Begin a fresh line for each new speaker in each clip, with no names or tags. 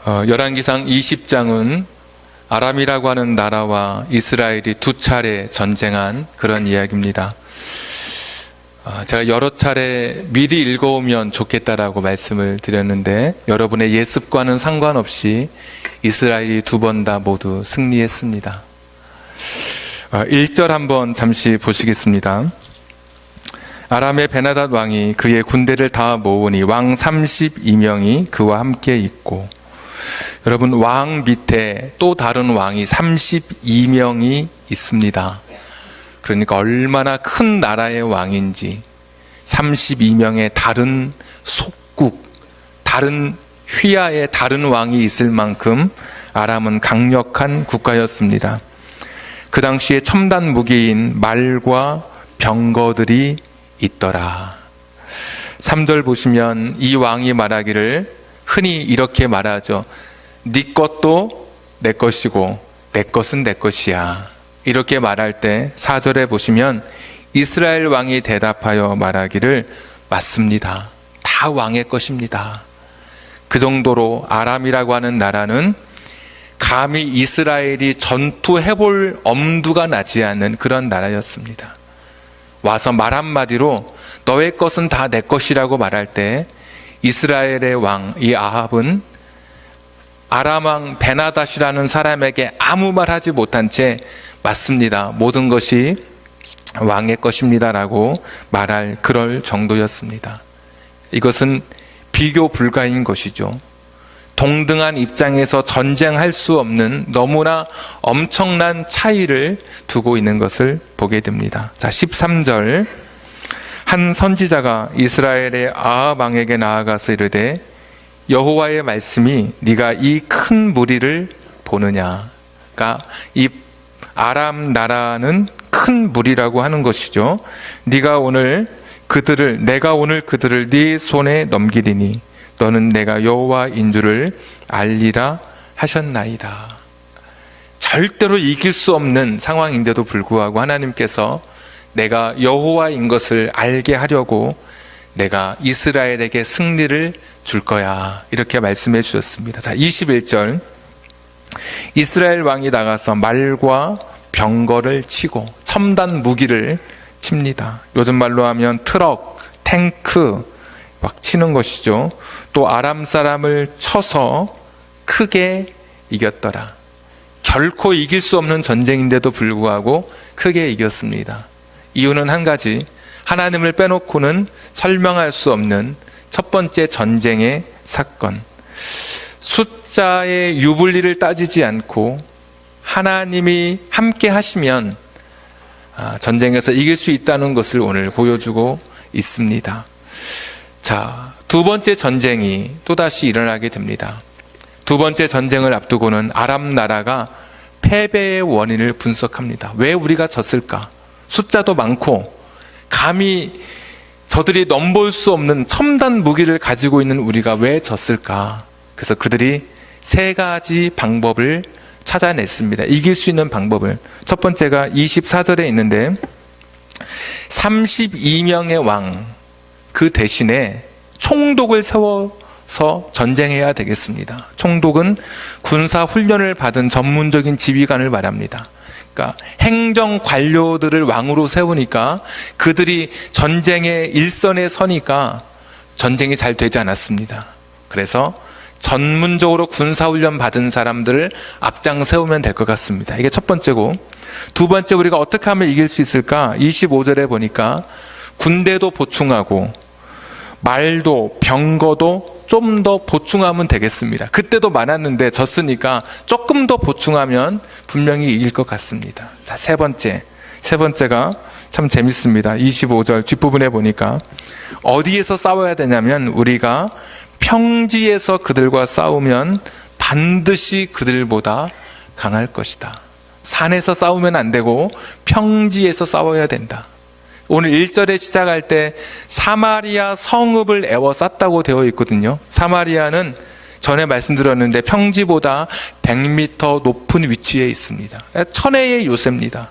열왕기상 20장은 아람이라고 하는 나라와 이스라엘이 두 차례 전쟁한 그런 이야기입니다. 제가 여러 차례 미리 읽어오면 좋겠다라고 말씀을 드렸는데 여러분의 예습과는 상관없이 이스라엘이 두 번 다 모두 승리했습니다. 1절 한번 잠시 보시겠습니다. 아람의 베나닷 왕이 그의 군대를 다 모으니 왕 32명이 그와 함께 있고, 여러분 왕 밑에 또 다른 왕이 32명이 있습니다. 그러니까 얼마나 큰 나라의 왕인지 32명의 다른 속국, 다른 휘하의 다른 왕이 있을 만큼 아람은 강력한 국가였습니다. 그 당시에 첨단 무기인 말과 병거들이 있더라. 3절 보시면 이 왕이 말하기를 흔히 이렇게 말하죠. 네 것도 내 것이고 내 것은 내 것이야. 이렇게 말할 때 4절에 보시면 이스라엘 왕이 대답하여 말하기를 맞습니다. 다 왕의 것입니다. 그 정도로 아람이라고 하는 나라는 감히 이스라엘이 전투해볼 엄두가 나지 않는 그런 나라였습니다. 와서 말 한마디로 너의 것은 다 내 것이라고 말할 때 이스라엘의 왕, 이 아합은 아람 왕 베나닷이라는 사람에게 아무 말 하지 못한 채 맞습니다. 모든 것이 왕의 것입니다라고 말할 그럴 정도였습니다. 이것은 비교 불가인 것이죠. 동등한 입장에서 전쟁할 수 없는 너무나 엄청난 차이를 두고 있는 것을 보게 됩니다. 자, 13절. 한 선지자가 이스라엘의 아합 왕에게 나아가서 이르되 여호와의 말씀이 네가 이 큰 무리를 보느냐. 그러니까 이 아람 나라는 큰 무리라고 하는 것이죠. 내가 오늘 그들을 네 손에 넘기리니 너는 내가 여호와인 줄을 알리라 하셨나이다. 절대로 이길 수 없는 상황인데도 불구하고 하나님께서 내가 여호와인 것을 알게 하려고 내가 이스라엘에게 승리를 줄 거야. 이렇게 말씀해 주셨습니다. 자, 21절. 이스라엘 왕이 나가서 말과 병거를 치고 첨단 무기를 칩니다. 요즘 말로 하면 트럭, 탱크 막 치는 것이죠. 또 아람 사람을 쳐서 크게 이겼더라. 결코 이길 수 없는 전쟁인데도 불구하고 크게 이겼습니다. 이유는 한 가지, 하나님을 빼놓고는 설명할 수 없는 첫 번째 전쟁의 사건. 숫자의 유불리를 따지지 않고 하나님이 함께 하시면 전쟁에서 이길 수 있다는 것을 오늘 보여주고 있습니다. 자, 두 번째 전쟁이 또다시 일어나게 됩니다. 두 번째 전쟁을 앞두고는 아람 나라가 패배의 원인을 분석합니다. 왜 우리가 졌을까? 숫자도 많고 감히 저들이 넘볼 수 없는 첨단 무기를 가지고 있는 우리가 왜 졌을까? 그래서 그들이 세 가지 방법을 찾아냈습니다. 이길 수 있는 방법을. 첫 번째가 24절에 있는데 32명의 왕, 그 대신에 총독을 세워서 전쟁해야 되겠습니다. 총독은 군사 훈련을 받은 전문적인 지휘관을 말합니다. 그러니까 행정 관료들을 왕으로 세우니까 그들이 전쟁의 일선에 서니까 전쟁이 잘 되지 않았습니다. 그래서 전문적으로 군사훈련 받은 사람들을 앞장 세우면 될 것 같습니다. 이게 첫 번째고, 두 번째 우리가 어떻게 하면 이길 수 있을까? 25절에 보니까 군대도 보충하고 말도 병거도 좀 더 보충하면 되겠습니다. 그때도 많았는데 졌으니까 조금 더 보충하면 분명히 이길 것 같습니다. 자, 세 번째가 참 재밌습니다. 25절 뒷부분에 보니까 어디에서 싸워야 되냐면 우리가 평지에서 그들과 싸우면 반드시 그들보다 강할 것이다. 산에서 싸우면 안 되고 평지에서 싸워야 된다. 오늘 1절에 시작할 때 사마리아 성읍을 에워쌌다고 되어 있거든요. 사마리아는 전에 말씀드렸는데 평지보다 100m 높은 위치에 있습니다. 천혜의 요새입니다.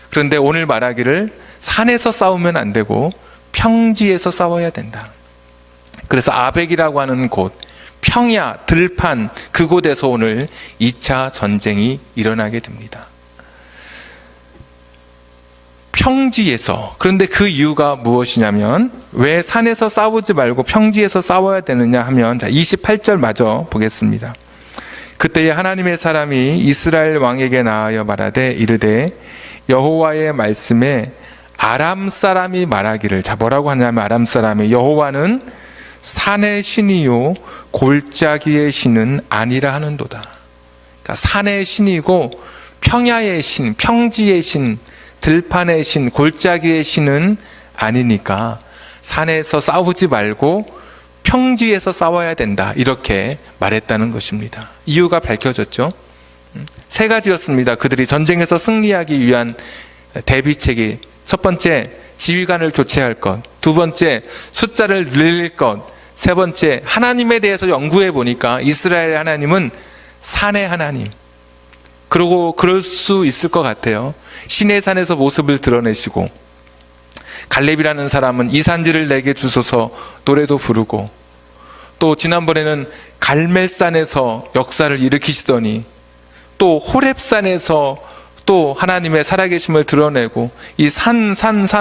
그런데 오늘 말하기를 산에서 싸우면 안 되고 평지에서 싸워야 된다. 그래서 아벡이라고 하는 곳, 평야, 들판, 그곳에서 오늘 2차 전쟁이 일어나게 됩니다. 평지에서. 그런데 그 이유가 무엇이냐면, 왜 산에서 싸우지 말고 평지에서 싸워야 되느냐 하면, 자, 28절 마저 보겠습니다. 그때에 하나님의 사람이 이스라엘 왕에게 나아여 말하되 이르되 여호와의 말씀에 아람 사람이 말하기를, 자, 뭐라고 하냐면, 아람 사람이 여호와는 산의 신이요 골짜기의 신은 아니라 하는도다. 그러니까 산의 신이고 평야의 신, 평지의 신, 들판의 신, 골짜기의 신은 아니니까 산에서 싸우지 말고 평지에서 싸워야 된다, 이렇게 말했다는 것입니다. 이유가 밝혀졌죠. 세 가지였습니다. 그들이 전쟁에서 승리하기 위한 대비책이. 첫 번째, 지휘관을 교체할 것. 두 번째, 숫자를 늘릴 것. 세 번째, 하나님에 대해서 연구해 보니까 이스라엘의 하나님은 산의 하나님. 그러고 그럴 수 있을 것 같아요. 시내 산에서 모습을 드러내시고, 갈렙이라는 사람은 이 산지를 내게 주소서 노래도 부르고, 또 지난번에는 갈멜산에서 역사를 일으키시더니, 또 호렙산에서 또 하나님의 살아계심을 드러내고, 이 산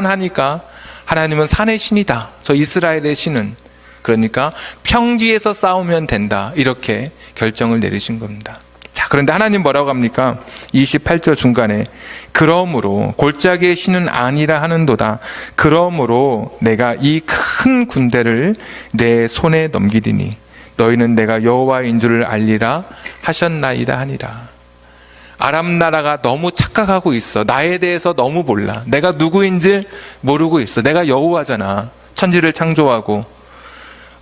하니까 하나님은 산의 신이다, 저 이스라엘의 신은. 그러니까 평지에서 싸우면 된다, 이렇게 결정을 내리신 겁니다. 자, 그런데 하나님 뭐라고 합니까? 28절 중간에 그러므로 골짜기의 신은 아니라 하는도다. 그러므로 내가 이 큰 군대를 내 손에 넘기리니 너희는 내가 여호와인 줄을 알리라 하셨나이다 하니라. 아람 나라가 너무 착각하고 있어. 나에 대해서 너무 몰라. 내가 누구인지 모르고 있어. 내가 여호와잖아. 천지를 창조하고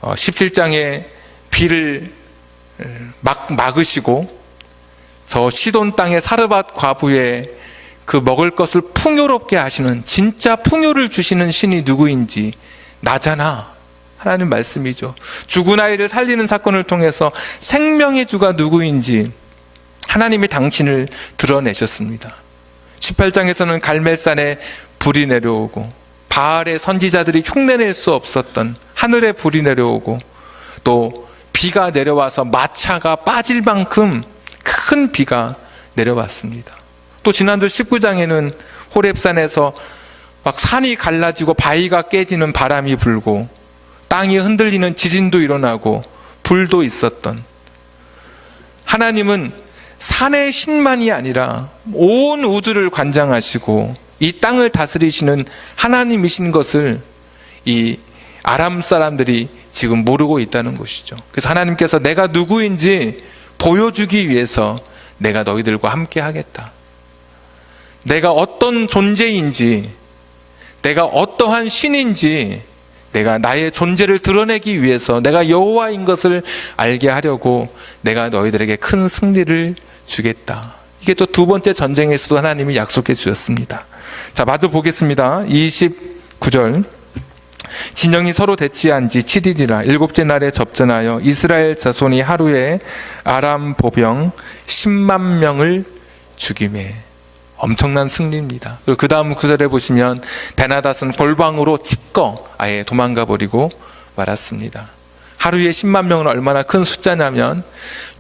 17장에 비를 막으시고 저 시돈 땅의 사르밧 과부의 그 먹을 것을 풍요롭게 하시는, 진짜 풍요를 주시는 신이 누구인지 나잖아. 하나님 말씀이죠. 죽은 아이를 살리는 사건을 통해서 생명의 주가 누구인지 하나님이 당신을 드러내셨습니다. 18장에서는 갈멜산에 불이 내려오고, 바알의 선지자들이 흉내낼 수 없었던 하늘에 불이 내려오고, 또 비가 내려와서 마차가 빠질 만큼 큰 비가 내려왔습니다. 또 지난주 19장에는 호렙산에서 막 산이 갈라지고 바위가 깨지는 바람이 불고 땅이 흔들리는 지진도 일어나고 불도 있었던, 하나님은 산의 신만이 아니라 온 우주를 관장하시고 이 땅을 다스리시는 하나님이신 것을 이 아람 사람들이 지금 모르고 있다는 것이죠. 그래서 하나님께서 내가 누구인지 보여주기 위해서 내가 너희들과 함께 하겠다. 내가 어떤 존재인지, 내가 어떠한 신인지, 내가 나의 존재를 드러내기 위해서 내가 여호와인 것을 알게 하려고 내가 너희들에게 큰 승리를 주겠다. 이게 또 두 번째 전쟁에서도 하나님이 약속해 주셨습니다. 자, 마저 보겠습니다. 29절. 진영이 서로 대치한 지 7일이라 일곱째 날에 접전하여 이스라엘 자손이 하루에 아람 보병 10만 명을 죽이매. 엄청난 승리입니다. 그리고 그 다음 구절에 보시면 베나닷은 골방으로 칩거 아예 도망가 버리고 말았습니다. 하루에 10만 명은 얼마나 큰 숫자냐면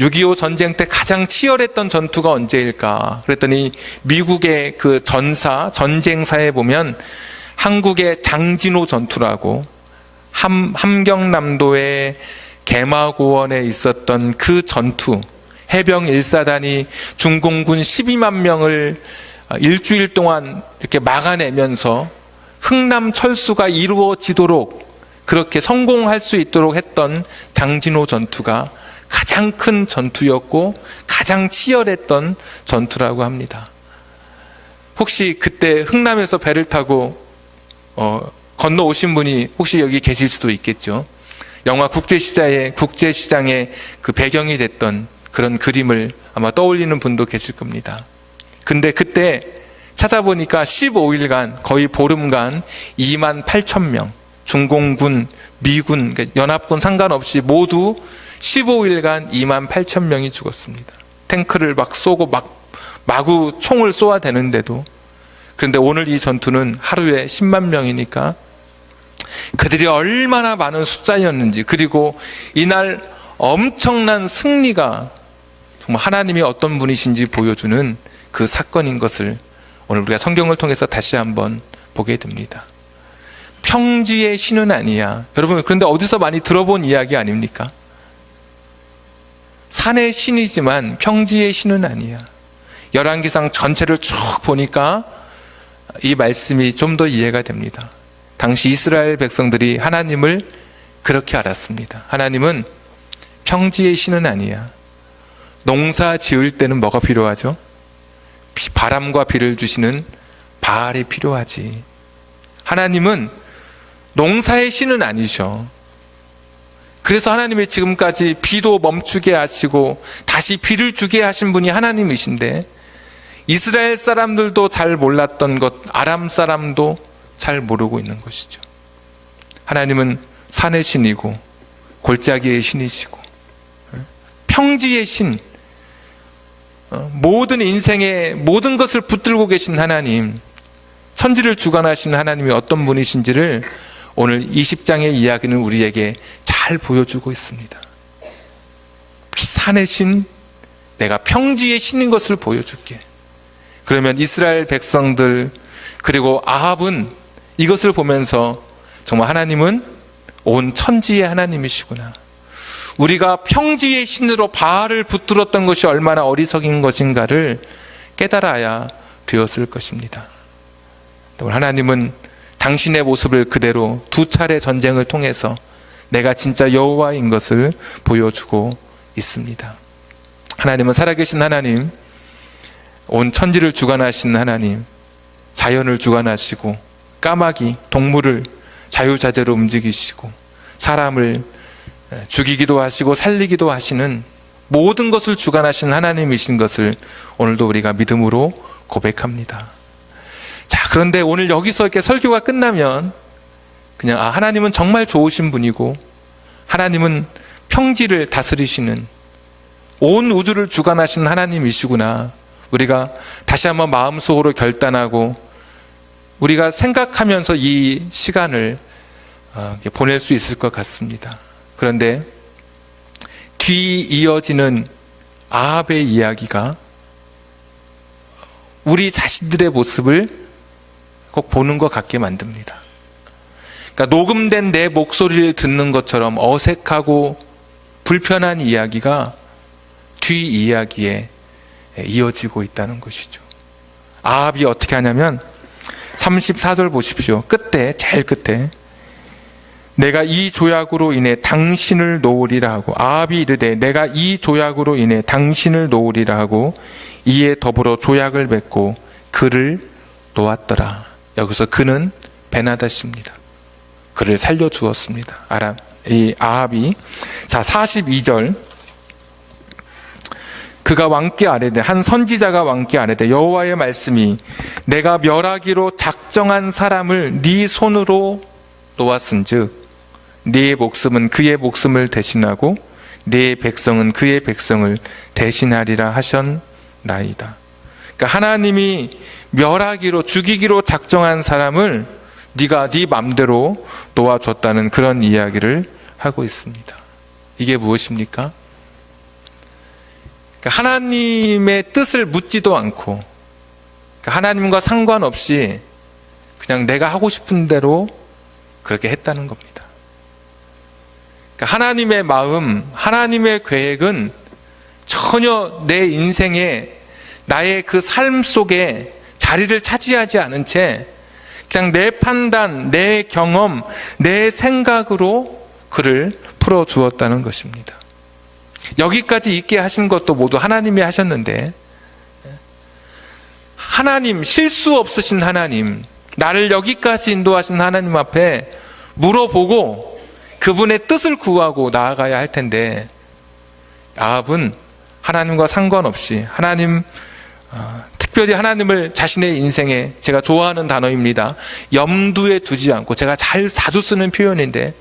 6.25 전쟁 때 가장 치열했던 전투가 언제일까? 그랬더니 미국의 그 전쟁사에 보면 한국의 장진호 전투라고, 함경남도의 개마고원에 있었던 그 전투, 해병 1사단이 중공군 12만 명을 일주일 동안 이렇게 막아내면서 흥남 철수가 이루어지도록, 그렇게 성공할 수 있도록 했던 장진호 전투가 가장 큰 전투였고 가장 치열했던 전투라고 합니다. 혹시 그때 흥남에서 배를 타고 건너오신 분이 혹시 여기 계실 수도 있겠죠. 영화 국제시장의 그 배경이 됐던 그런 그림을 아마 떠올리는 분도 계실 겁니다. 근데 그때 찾아보니까 15일간, 거의 보름간 2만 8천 명, 중공군, 미군, 연합군 상관없이 모두 15일간 2만 8천 명이 죽었습니다. 탱크를 막 쏘고 마구 총을 쏘아 대는데도. 그런데 오늘 이 전투는 하루에 10만 명이니까 그들이 얼마나 많은 숫자였는지, 그리고 이날 엄청난 승리가 정말 하나님이 어떤 분이신지 보여주는 그 사건인 것을 오늘 우리가 성경을 통해서 다시 한번 보게 됩니다. 평지의 신은 아니야. 여러분, 그런데 어디서 많이 들어본 이야기 아닙니까? 산의 신이지만 평지의 신은 아니야. 열왕기상 전체를 쭉 보니까 이 말씀이 좀 더 이해가 됩니다. 당시 이스라엘 백성들이 하나님을 그렇게 알았습니다. 하나님은 평지의 신은 아니야. 농사 지을 때는 뭐가 필요하죠? 바람과 비를 주시는 바알이 필요하지. 하나님은 농사의 신은 아니셔. 그래서 하나님이 지금까지 비도 멈추게 하시고 다시 비를 주게 하신 분이 하나님이신데, 이스라엘 사람들도 잘 몰랐던 것, 아람 사람도 잘 모르고 있는 것이죠. 하나님은 산의 신이고 골짜기의 신이시고 평지의 신, 모든 인생의 모든 것을 붙들고 계신 하나님, 천지를 주관하신 하나님이 어떤 분이신지를 오늘 20장의 이야기는 우리에게 잘 보여주고 있습니다. 산의 신, 내가 평지의 신인 것을 보여줄게. 그러면 이스라엘 백성들 그리고 아합은 이것을 보면서 정말 하나님은 온 천지의 하나님이시구나, 우리가 평지의 신으로 바알을 붙들었던 것이 얼마나 어리석인 것인가를 깨달아야 되었을 것입니다. 또 하나님은 당신의 모습을 그대로 두 차례 전쟁을 통해서 내가 진짜 여호와인 것을 보여주고 있습니다. 하나님은 살아계신 하나님, 온 천지를 주관하신 하나님, 자연을 주관하시고 까마귀, 동물을 자유자재로 움직이시고 사람을 죽이기도 하시고 살리기도 하시는 모든 것을 주관하신 하나님이신 것을 오늘도 우리가 믿음으로 고백합니다. 자, 그런데 오늘 여기서 이렇게 설교가 끝나면 그냥 하나님은 정말 좋으신 분이고 하나님은 평지를 다스리시는 온 우주를 주관하신 하나님이시구나, 우리가 다시 한번 마음속으로 결단하고 우리가 생각하면서 이 시간을 보낼 수 있을 것 같습니다. 그런데 뒤 이어지는 아합의 이야기가 우리 자신들의 모습을 꼭 보는 것 같게 만듭니다. 그러니까 녹음된 내 목소리를 듣는 것처럼 어색하고 불편한 이야기가 뒤 이야기에 이어지고 있다는 것이죠. 아합이 어떻게 하냐면 34절 보십시오. 끝에, 제일 끝에 내가 이 조약으로 인해 당신을 놓으리라 하고, 아합이 이르되 내가 이 조약으로 인해 당신을 놓으리라 하고 이에 더불어 조약을 맺고 그를 놓았더라. 여기서 그는 베나닷입니다. 그를 살려주었습니다. 이 아합이. 자, 42절. 그가 왕께 아뢰되, 한 선지자가 왕께 아뢰되 여호와의 말씀이 내가 멸하기로 작정한 사람을 네 손으로 놓았은즉 네 목숨은 그의 목숨을 대신하고 네 백성은 그의 백성을 대신하리라 하셨나이다. 그러니까 하나님이 멸하기로, 죽이기로 작정한 사람을 네가 네 맘대로 놓아줬다는 그런 이야기를 하고 있습니다. 이게 무엇입니까? 그러니까 하나님의 뜻을 묻지도 않고, 그러니까 하나님과 상관없이 그냥 내가 하고 싶은 대로 그렇게 했다는 겁니다. 그러니까 하나님의 마음, 하나님의 계획은 전혀 내 인생에, 나의 그 삶 속에 자리를 차지하지 않은 채 그냥 내 판단, 내 경험, 내 생각으로 그를 풀어주었다는 것입니다. 여기까지 있게 하신 것도 모두 하나님이 하셨는데, 하나님, 실수 없으신 하나님, 나를 여기까지 인도하신 하나님 앞에 물어보고 그분의 뜻을 구하고 나아가야 할 텐데, 아합은 하나님과 상관없이 특별히 하나님을 자신의 인생에, 제가 좋아하는 단어입니다, 염두에 두지 않고, 제가 자주 쓰는 표현인데,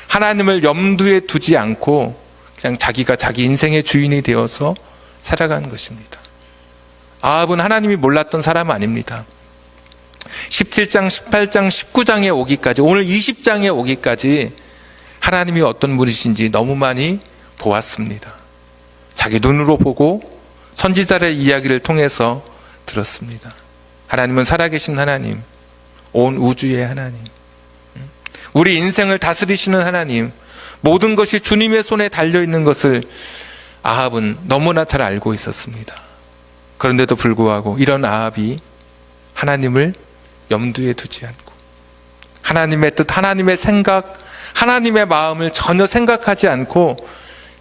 하나님을 염두에 두지 않고 그냥 자기가 자기 인생의 주인이 되어서 살아가는 것입니다. 아합은 하나님이 몰랐던 사람 아닙니다. 17장, 18장, 19장에 오기까지, 오늘 20장에 오기까지 하나님이 어떤 분이신지 너무 많이 보았습니다. 자기 눈으로 보고 선지자의 이야기를 통해서 들었습니다. 하나님은 살아계신 하나님, 온 우주의 하나님, 우리 인생을 다스리시는 하나님, 모든 것이 주님의 손에 달려있는 것을 아합은 너무나 잘 알고 있었습니다. 그런데도 불구하고 이런 아합이 하나님을 염두에 두지 않고 하나님의 뜻, 하나님의 생각, 하나님의 마음을 전혀 생각하지 않고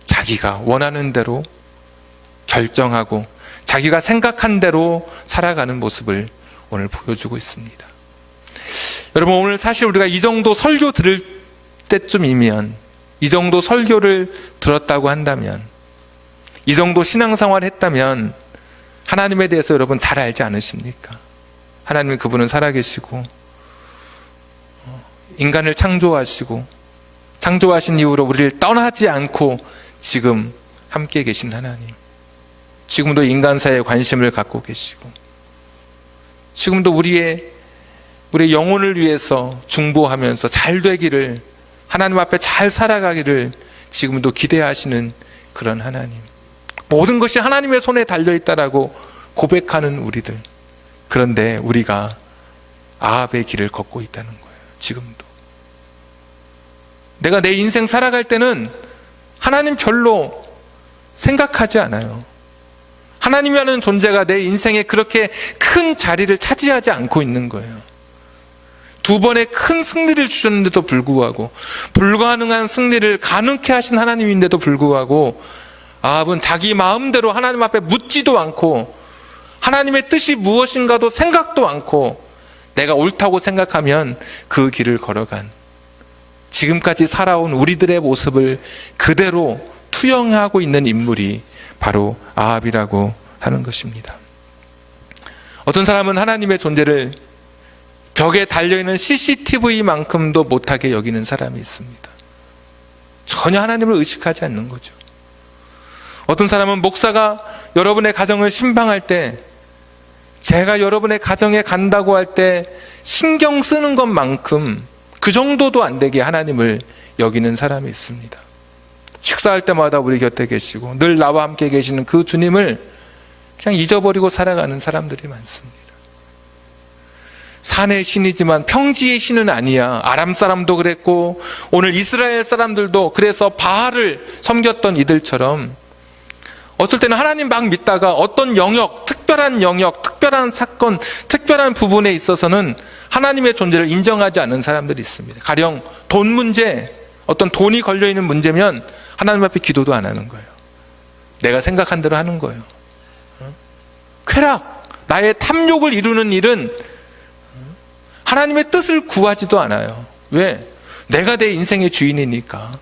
자기가 원하는 대로 결정하고 자기가 생각한 대로 살아가는 모습을 오늘 보여주고 있습니다. 여러분, 오늘 사실 우리가 이 정도 설교 들을 때쯤이면, 이 정도 설교를 들었다고 한다면, 이 정도 신앙생활 했다면 하나님에 대해서 여러분 잘 알지 않으십니까? 하나님은 그분은 살아계시고 인간을 창조하시고 창조하신 이후로 우리를 떠나지 않고 지금 함께 계신 하나님, 지금도 인간사에 관심을 갖고 계시고 지금도 우리의 영혼을 위해서 중보하면서 잘 되기를, 하나님 앞에 잘 살아가기를 지금도 기대하시는 그런 하나님, 모든 것이 하나님의 손에 달려있다라고 고백하는 우리들, 그런데 우리가 아합의 길을 걷고 있다는 거예요. 지금도 내가 내 인생 살아갈 때는 하나님 별로 생각하지 않아요. 하나님이라는 존재가 내 인생에 그렇게 큰 자리를 차지하지 않고 있는 거예요. 두 번의 큰 승리를 주셨는데도 불구하고, 불가능한 승리를 가능케 하신 하나님인데도 불구하고 아합은 자기 마음대로 하나님 앞에 묻지도 않고 하나님의 뜻이 무엇인가도 생각도 않고 내가 옳다고 생각하면 그 길을 걸어간, 지금까지 살아온 우리들의 모습을 그대로 투영하고 있는 인물이 바로 아합이라고 하는 것입니다. 어떤 사람은 하나님의 존재를 벽에 달려있는 CCTV만큼도 못하게 여기는 사람이 있습니다. 전혀 하나님을 의식하지 않는 거죠. 어떤 사람은 목사가 여러분의 가정을 신방할 때, 제가 여러분의 가정에 간다고 할 때 신경 쓰는 것만큼 그 정도도 안 되게 하나님을 여기는 사람이 있습니다. 식사할 때마다 우리 곁에 계시고 늘 나와 함께 계시는 그 주님을 그냥 잊어버리고 살아가는 사람들이 많습니다. 산의 신이지만 평지의 신은 아니야. 아람 사람도 그랬고 오늘 이스라엘 사람들도 그래서 바알을 섬겼던 이들처럼 어떨 때는 하나님 막 믿다가 어떤 영역, 특별한 사건, 특별한 부분에 있어서는 하나님의 존재를 인정하지 않는 사람들이 있습니다. 가령 돈 문제, 어떤 돈이 걸려있는 문제면 하나님 앞에 기도도 안 하는 거예요. 내가 생각한 대로 하는 거예요. 쾌락, 나의 탐욕을 이루는 일은 하나님의 뜻을 구하지도 않아요. 왜? 내가 내 인생의 주인이니까.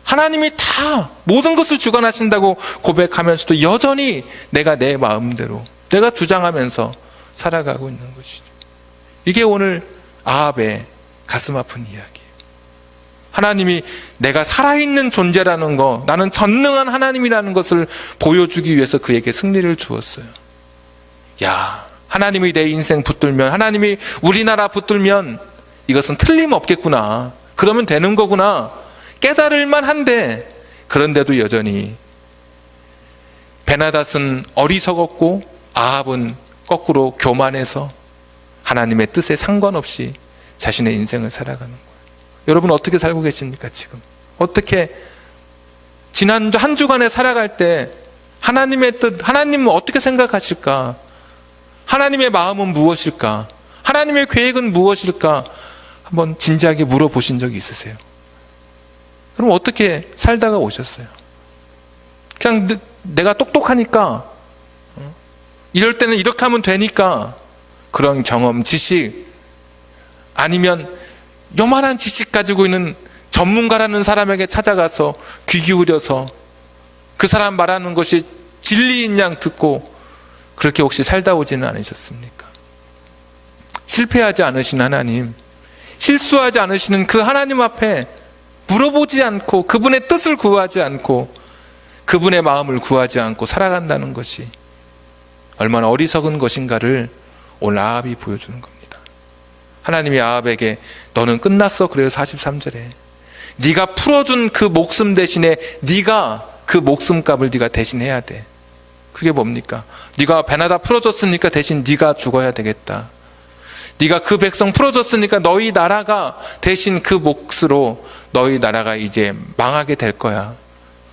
하나님이 다 모든 것을 주관하신다고 고백하면서도 여전히 내가 내 마음대로, 내가 주장하면서 살아가고 있는 것이죠. 이게 오늘 아합의 가슴 아픈 이야기예요. 하나님이 내가 살아있는 존재라는 거, 나는 전능한 하나님이라는 것을 보여주기 위해서 그에게 승리를 주었어요. 야, 하나님이 내 인생 붙들면, 하나님이 우리나라 붙들면 이것은 틀림없겠구나, 그러면 되는 거구나 깨달을만 한데, 그런데도 여전히 베나닷은 어리석었고 아합은 거꾸로 교만해서 하나님의 뜻에 상관없이 자신의 인생을 살아가는 거예요. 여러분 어떻게 살고 계십니까? 지금 어떻게 지난주 한 주간에 살아갈 때 하나님의 뜻, 하나님은 어떻게 생각하실까? 하나님의 마음은 무엇일까? 하나님의 계획은 무엇일까? 한번 진지하게 물어보신 적이 있으세요? 그럼 어떻게 살다가 오셨어요? 그냥 내가 똑똑하니까, 이럴 때는 이렇게 하면 되니까, 그런 경험, 지식, 아니면 요만한 지식 가지고 있는 전문가라는 사람에게 찾아가서 귀 기울여서 그 사람 말하는 것이 진리인 양 듣고 그렇게 혹시 살다 오지는 않으셨습니까? 실패하지 않으신 하나님, 실수하지 않으시는 그 하나님 앞에 물어보지 않고 그분의 뜻을 구하지 않고 그분의 마음을 구하지 않고 살아간다는 것이 얼마나 어리석은 것인가를 오늘 아합이 보여주는 겁니다. 하나님이 아합에게 너는 끝났어, 그래요. 43절에 네가 풀어준 그 목숨 대신에 네가 그 목숨값을 네가 대신해야 돼. 그게 뭡니까? 네가 베나다 풀어줬으니까 대신 네가 죽어야 되겠다. 네가 그 백성 풀어줬으니까 너희 나라가 대신 그 몫으로 너희 나라가 이제 망하게 될 거야.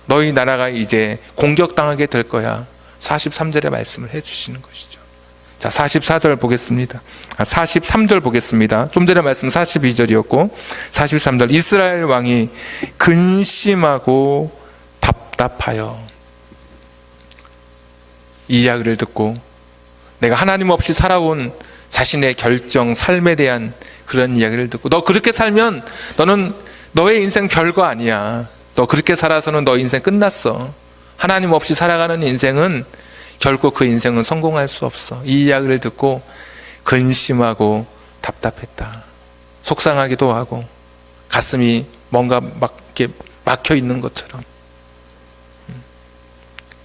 너희 나라가 이제 공격당하게 될 거야. 43절의 말씀을 해주시는 것이죠. 자, 44절 보겠습니다. 43절 보겠습니다. 좀 전에 말씀 42절이었고 43절. 이스라엘 왕이 근심하고 답답하여. 이 이야기를 듣고 내가 하나님 없이 살아온 자신의 결정, 삶에 대한 그런 이야기를 듣고, 너 그렇게 살면 너는 너의 인생 별거 아니야. 너 그렇게 살아서는 너 인생 끝났어. 하나님 없이 살아가는 인생은 결코 그 인생은 성공할 수 없어. 이 이야기를 듣고 근심하고 답답했다. 속상하기도 하고 가슴이 뭔가 막 이렇게 막혀 있는 것처럼.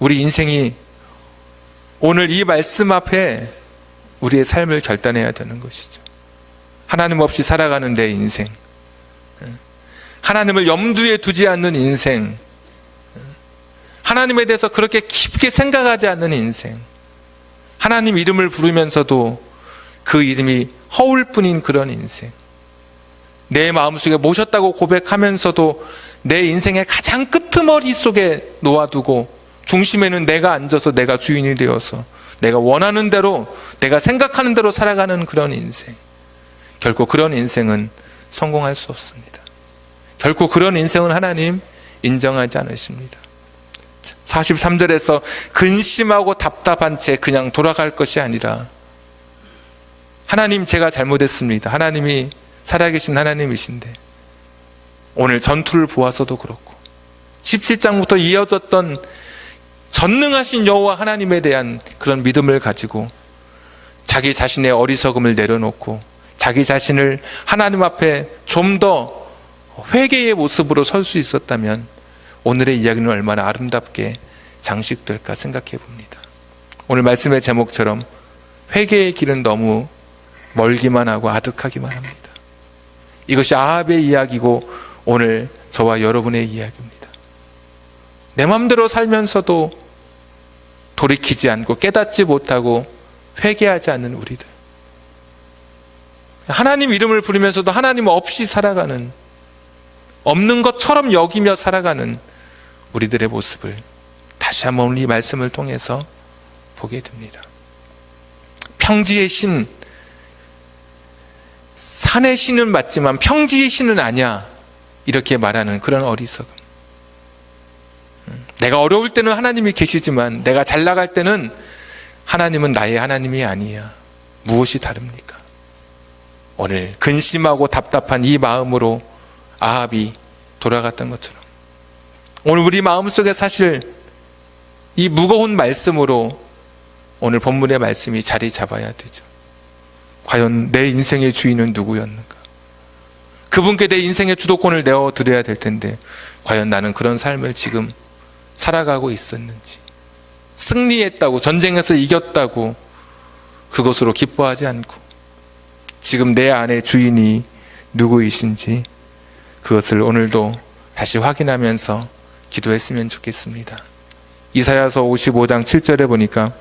우리 인생이 오늘 이 말씀 앞에 우리의 삶을 결단해야 되는 것이죠. 하나님 없이 살아가는 내 인생, 하나님을 염두에 두지 않는 인생, 하나님에 대해서 그렇게 깊게 생각하지 않는 인생, 하나님 이름을 부르면서도 그 이름이 허울 뿐인 그런 인생, 내 마음속에 모셨다고 고백하면서도 내 인생의 가장 끄트머리 속에 놓아두고 중심에는 내가 앉아서 내가 주인이 되어서 내가 원하는 대로, 내가 생각하는 대로 살아가는 그런 인생, 결코 그런 인생은 성공할 수 없습니다. 결코 그런 인생은 하나님 인정하지 않으십니다. 43절에서 근심하고 답답한 채 그냥 돌아갈 것이 아니라, 하나님 제가 잘못했습니다. 하나님이 살아계신 하나님이신데 오늘 전투를 보아서도 그렇고 17장부터 이어졌던 전능하신 여호와 하나님에 대한 그런 믿음을 가지고 자기 자신의 어리석음을 내려놓고 자기 자신을 하나님 앞에 좀 더 회개의 모습으로 설 수 있었다면 오늘의 이야기는 얼마나 아름답게 장식될까 생각해 봅니다. 오늘 말씀의 제목처럼 회개의 길은 너무 멀기만 하고 아득하기만 합니다. 이것이 아합의 이야기고 오늘 저와 여러분의 이야기입니다. 내 마음대로 살면서도 돌이키지 않고 깨닫지 못하고 회개하지 않는 우리들, 하나님 이름을 부르면서도 하나님 없이 살아가는, 없는 것처럼 여기며 살아가는 우리들의 모습을 다시 한번 이 말씀을 통해서 보게 됩니다. 평지의 신, 산의 신은 맞지만 평지의 신은 아니야, 이렇게 말하는 그런 어리석음. 내가 어려울 때는 하나님이 계시지만 내가 잘 나갈 때는 하나님은 나의 하나님이 아니야. 무엇이 다릅니까? 오늘 근심하고 답답한 이 마음으로 아합이 돌아갔던 것처럼 오늘 우리 마음속에 사실 이 무거운 말씀으로 오늘 본문의 말씀이 자리 잡아야 되죠. 과연 내 인생의 주인은 누구였는가? 그분께 내 인생의 주도권을 내어드려야 될 텐데 과연 나는 그런 삶을 지금 살아가고 있었는지, 승리했다고, 전쟁에서 이겼다고 그것으로 기뻐하지 않고 지금 내 안에 주인이 누구이신지 그것을 오늘도 다시 확인하면서 기도했으면 좋겠습니다. 이사야서 55장 7절에 보니까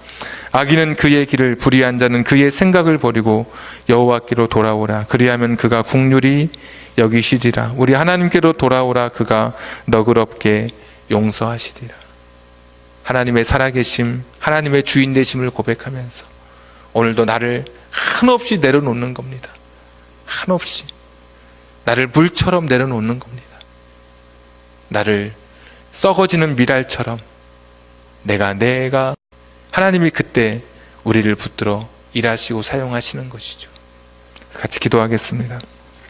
악인은 그의 길을, 불의한 자는 그의 생각을 버리고 여호와께로 돌아오라. 그리하면 그가 긍휼히 여기시리라. 우리 하나님께로 돌아오라. 그가 너그럽게 용서하시리라. 하나님의 살아계심, 하나님의 주인 되심을 고백하면서 오늘도 나를 한없이 내려놓는 겁니다. 한없이 나를 물처럼 내려놓는 겁니다. 나를 썩어지는 밀알처럼 내가 하나님이 그때 우리를 붙들어 일하시고 사용하시는 것이죠. 같이 기도하겠습니다.